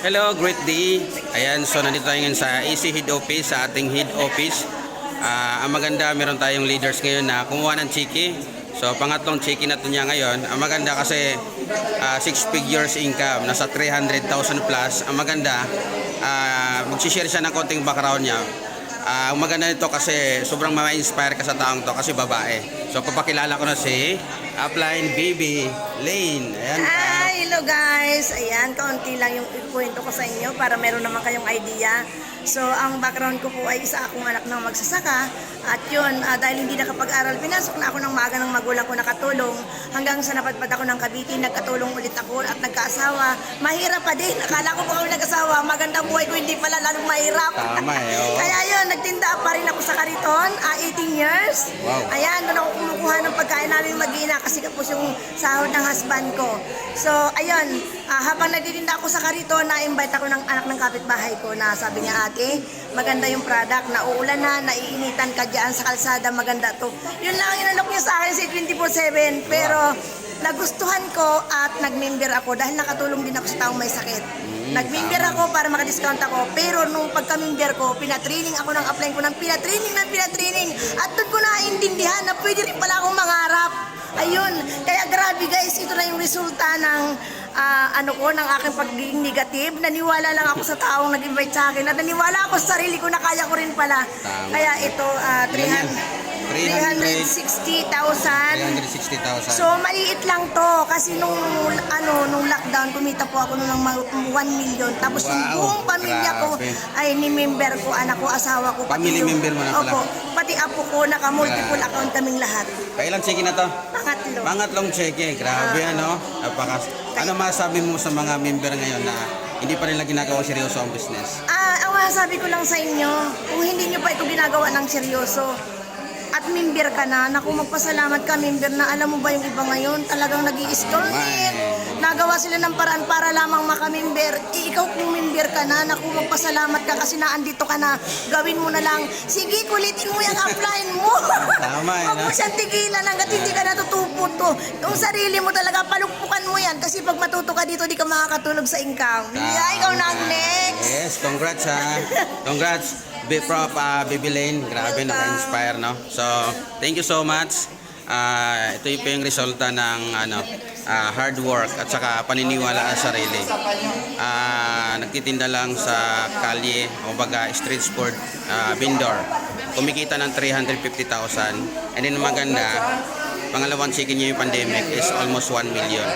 Hello, great day. Ayan, so nandito tayo ngayon sa AC Head Office, sa ating head office. Ang maganda, meron tayong leaders ngayon na kumuha ng chiki. So, pangatlong chiki na ito niya ngayon. Ang maganda kasi 6 figures income, nasa 300,000 plus. Ang maganda, magsishare siya ng konting background niya. Ang maganda nito kasi sobrang ma-inspire ka sa taong to kasi babae. So, papakilala ko na si Upline Baby Lane. Ayan. Hello guys! Ayan, kaunti lang yung ikwento ko sa inyo para meron naman kayong idea. So, ang background ko po ay isa akong anak ng magsasaka. At yun, dahil hindi nakapag-aral, pinasok na ako ng maaga ng magulang ko nakatulong. Hanggang sa napadpad ako ng Cavite, nagkatulong ulit ako at nagkaasawa. Mahirap pa din. Akala ko po ako nag-asawa. Magandang buhay ko, hindi pala lalong mahirap. Tama eh. Kaya yun, nagtinda pa rin ako sa kariton, 18 years. Wow. Ayan, doon ako kumukuha ng pagkain namin mag-ina kasi kapos yung sahod ng husband ko. So, ayun, habang nagtitinda ako sa kariton, na-invite ako ng anak ng kapitbahay ko na sabi niya, ate, maganda yung product, nauulan na, naiinitan ka dyan sa kalsada, maganda to. Yun lang ang inalok niya sa akin sa 24/7, pero nagustuhan ko at nag-member ako dahil nakatulong din ako sa taong may sakit. Nag-member ako para maka-discount ako, pero nung pagka-member ko, pinatraining ako ng upline ko ng pinatraining. At doon ko naiintindihan na pwede rin pala akong mangarap. Ayun, kaya grabe guys, ito na yung resulta ng ng aking pagiging negative. Naniwala lang ako sa taong nag-invite sa akin at naniwala ako sa sarili ko na kaya ko rin pala. Tama. Kaya ito, 360,000. 360,000. So maliit lang to kasi nung lockdown kumita po ako ng 1 million. Tapos yung Wow, buong pamilya ko grabe. ay ni-member ko, anak ko, asawa ko, Family yung, member mo na pala. Opo, pati apo ko, naka-multiple account kaming lahat. Kailang chiki na to? Pangatlo. Pangatlong chiki. Grabe ano masabi mo sa mga member ngayon na hindi pa nila ginagawa seryoso ang business? Ang masasabi ko lang sa inyo, kung hindi nyo pa ito ginagawa ng seryoso, at member ka na, naku, magpasalamat ka member na. Alam mo ba yung iba ngayon talagang nag-i-stormit, nagawa sila ng paraan para lamang makamember. Ikaw kung member ka na, naku, magpasalamat ka kasi naandito ka na, gawin mo na lang, sige, kulitin mo yung upline mo. Tama eh, Huwag mo siyang tigilan hanggat hindi ka natutupot to. Yung sarili mo talaga, palukpukan mo yan kasi pag matuto ka dito, di ka makakatulog sa income. Yeah, ikaw na ang next. Yes, congrats ha. Congrats. Prof. Baby Lane, grabe, naka-inspire, no? So, thank you so much. Ito yung resulta ng hard work at saka paniniwala sa sarili. Nagtitinda lang sa kalye, o baga street sport vendor. Kumikita ng 350,000. And then maganda, pangalawang chiki niya yung pandemic is almost 1 million.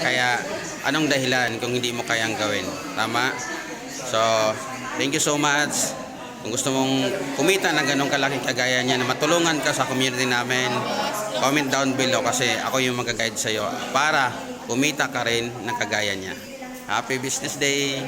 Kaya, anong dahilan kung hindi mo kayang gawin? Tama? So, thank you so much. Kung gusto mong kumita ng ganong kalaking kagaya niya na matulungan ka sa community namin, comment down below kasi ako yung mag-guide sa iyo para kumita ka rin ng kagaya niya. Happy Business Day!